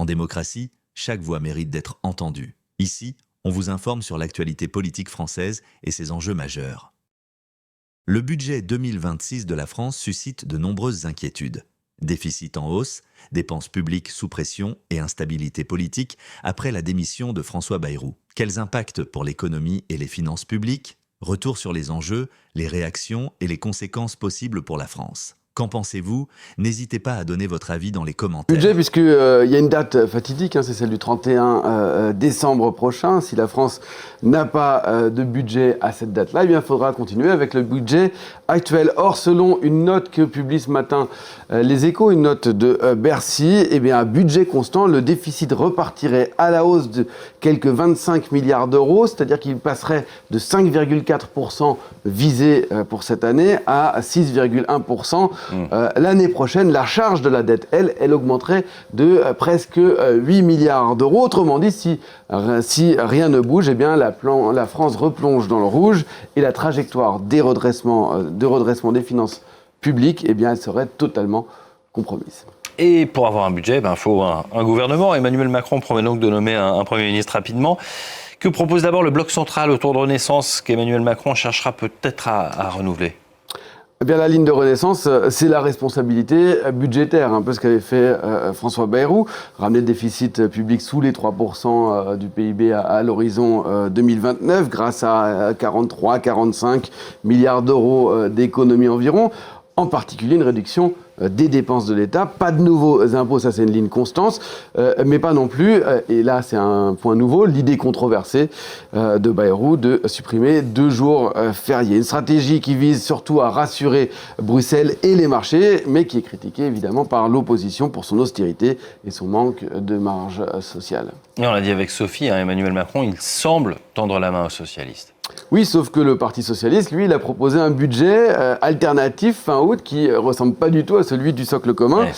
En démocratie, chaque voix mérite d'être entendue. Ici, on vous informe sur l'actualité politique française et ses enjeux majeurs. Le budget 2026 de la France suscite de nombreuses inquiétudes. Déficit en hausse, dépenses publiques sous pression et instabilité politique après la démission de François Bayrou. Quels impacts pour l'économie et les finances publiques? Retour sur les enjeux, les réactions et les conséquences possibles pour la France. Qu'en pensez-vous? N'hésitez pas à donner votre avis dans les commentaires. Budget, puisqu'il y a une date fatidique, c'est celle du 31 décembre prochain. Si la France n'a pas de budget à cette date-là, il faudra continuer avec le budget actuel. Or, selon une note que publie ce matin Les Échos, une note de Bercy, un budget constant, le déficit repartirait à la hausse de quelques 25 milliards d'euros, c'est-à-dire qu'il passerait de 5,4% visé pour cette année à 6,1%. L'année prochaine, la charge de la dette, elle augmenterait de presque 8 milliards d'euros. Autrement dit, si rien ne bouge, la France replonge dans le rouge et la trajectoire de redressement des finances publiques, elle serait totalement compromise. Et pour avoir un budget, il faut un gouvernement. Emmanuel Macron promet donc de nommer un Premier ministre rapidement. Que propose d'abord le bloc central autour de Renaissance qu'Emmanuel Macron cherchera peut-être à renouveler? La ligne de Renaissance, c'est la responsabilité budgétaire, un peu ce qu'avait fait François Bayrou, ramener le déficit public sous les 3% du PIB à l'horizon 2029, grâce à 43-45 milliards d'euros d'économies environ, en particulier une réduction des dépenses de l'État, pas de nouveaux impôts, ça c'est une ligne constante, mais pas non plus, et là c'est un point nouveau, l'idée controversée de Bayrou de supprimer 2 jours fériés. Une stratégie qui vise surtout à rassurer Bruxelles et les marchés, mais qui est critiquée évidemment par l'opposition pour son austérité et son manque de marge sociale. Et on l'a dit avec Sophie, Emmanuel Macron, il semble tendre la main aux socialistes. Oui, sauf que le Parti socialiste, lui, il a proposé un budget alternatif fin août qui ressemble pas du tout à celui du socle commun. Ouais.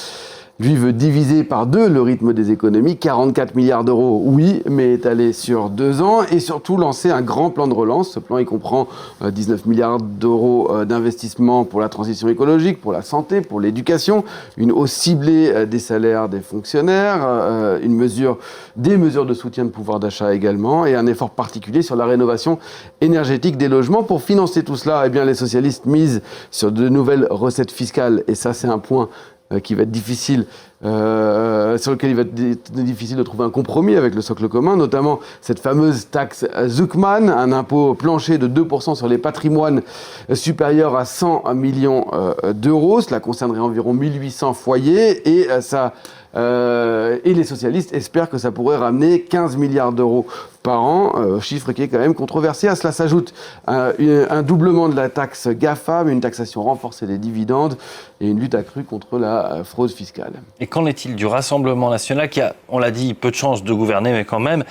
Lui veut diviser par 2 le rythme des économies, 44 milliards d'euros, oui, mais étalé sur 2 ans, et surtout lancer un grand plan de relance. Ce plan, il comprend 19 milliards d'euros d'investissement pour la transition écologique, pour la santé, pour l'éducation, une hausse ciblée des salaires des fonctionnaires, des mesures de soutien de pouvoir d'achat également, et un effort particulier sur la rénovation énergétique des logements. Pour financer tout cela, les socialistes misent sur de nouvelles recettes fiscales, et ça, c'est un point qui va être difficile, sur lequel il va être difficile de trouver un compromis avec le socle commun, notamment cette fameuse taxe Zuckman, un impôt plancher de 2% sur les patrimoines supérieurs à 100 millions d'euros. Cela concernerait environ 1800 foyers et les socialistes espèrent que ça pourrait ramener 15 milliards d'euros par an, chiffre qui est quand même controversé. À cela s'ajoute un doublement de la taxe GAFAM, une taxation renforcée des dividendes et une lutte accrue contre la fraude fiscale. Et qu'en est-il du Rassemblement national qui a, on l'a dit, peu de chances de gouverner, mais quand même,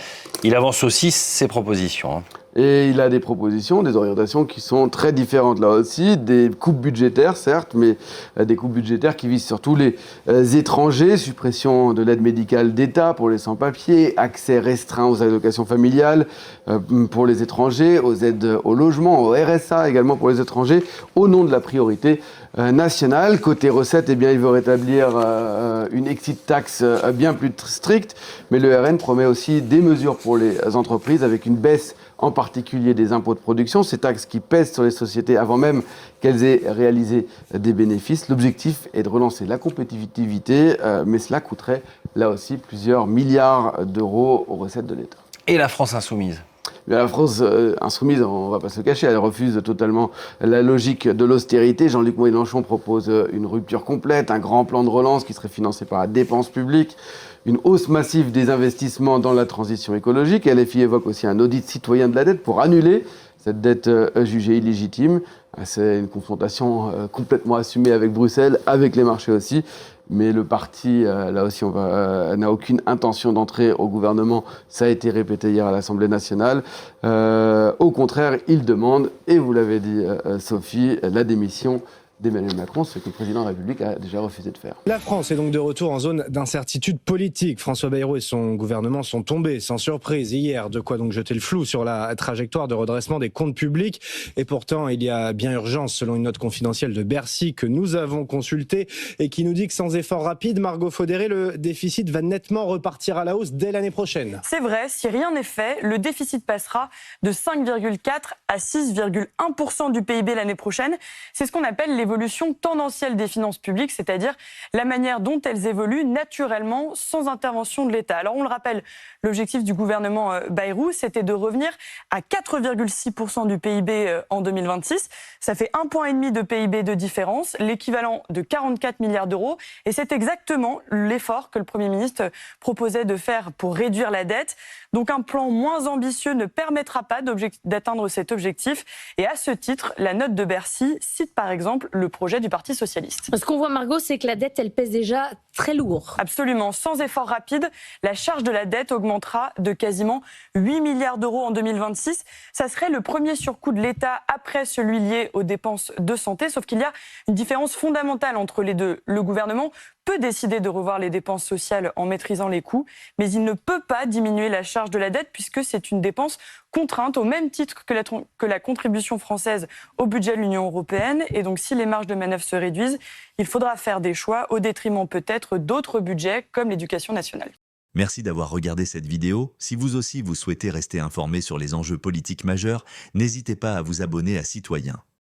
il avance aussi ses propositions. Et il a des propositions, des orientations qui sont très différentes là aussi, des coupes budgétaires certes, mais des coupes budgétaires qui visent surtout les étrangers, suppression de l'aide médicale d'État pour les sans-papiers, accès restreint aux allocations familiales pour les étrangers, aux aides au logement, au RSA également pour les étrangers, au nom de la priorité nationale. Côté recettes, il veut rétablir une exit tax bien plus stricte, mais le RN promet aussi des mesures pour les entreprises avec une baisse en particulier des impôts de production, ces taxes qui pèsent sur les sociétés avant même qu'elles aient réalisé des bénéfices. L'objectif est de relancer la compétitivité, mais cela coûterait là aussi plusieurs milliards d'euros aux recettes de l'État. Et la France insoumise ? La France insoumise, on ne va pas se le cacher, elle refuse totalement la logique de l'austérité. Jean-Luc Mélenchon propose une rupture complète, un grand plan de relance qui serait financé par la dépense publique, une hausse massive des investissements dans la transition écologique. LFI évoque aussi un audit citoyen de la dette pour annuler cette dette jugée illégitime. C'est une confrontation complètement assumée avec Bruxelles, avec les marchés aussi. Mais le parti, là aussi, n'a aucune intention d'entrer au gouvernement. Ça a été répété hier à l'Assemblée nationale. Au contraire, il demande, et vous l'avez dit Sophie, la démission d'Emmanuel Macron, ce que le président de la République a déjà refusé de faire. La France est donc de retour en zone d'incertitude politique. François Bayrou et son gouvernement sont tombés sans surprise hier. De quoi donc jeter le flou sur la trajectoire de redressement des comptes publics. Et pourtant, il y a bien urgence, selon une note confidentielle de Bercy que nous avons consultée et qui nous dit que sans effort rapide, Margot Faudéré, le déficit va nettement repartir à la hausse dès l'année prochaine. C'est vrai, si rien n'est fait, le déficit passera de 5,4 à 6,1% du PIB l'année prochaine. C'est ce qu'on appelle l'évolution tendancielle des finances publiques, c'est-à-dire la manière dont elles évoluent naturellement sans intervention de l'État. Alors on le rappelle, l'objectif du gouvernement Bayrou, c'était de revenir à 4,6% du PIB en 2026. Ça fait 1,5 point de PIB de différence, l'équivalent de 44 milliards d'euros. Et c'est exactement l'effort que le Premier ministre proposait de faire pour réduire la dette. Donc un plan moins ambitieux ne permettra pas d'atteindre cet objectif. Et à ce titre, la note de Bercy cite par exemple le projet du Parti socialiste. Ce qu'on voit, Margot, c'est que la dette, elle pèse déjà très lourd. Absolument. Sans effort rapide, la charge de la dette augmentera de quasiment 8 milliards d'euros en 2026. Ça serait le premier surcoût de l'État après celui lié aux dépenses de santé. Sauf qu'il y a une différence fondamentale entre les deux. Le gouvernement peut décider de revoir les dépenses sociales en maîtrisant les coûts, mais il ne peut pas diminuer la charge de la dette puisque c'est une dépense contrainte au même titre que la contribution française au budget de l'Union européenne. Et donc si les marges de manœuvre se réduisent, il faudra faire des choix au détriment peut-être d'autres budgets comme l'éducation nationale. Merci d'avoir regardé cette vidéo. Si vous aussi vous souhaitez rester informé sur les enjeux politiques majeurs, n'hésitez pas à vous abonner à Citoyen.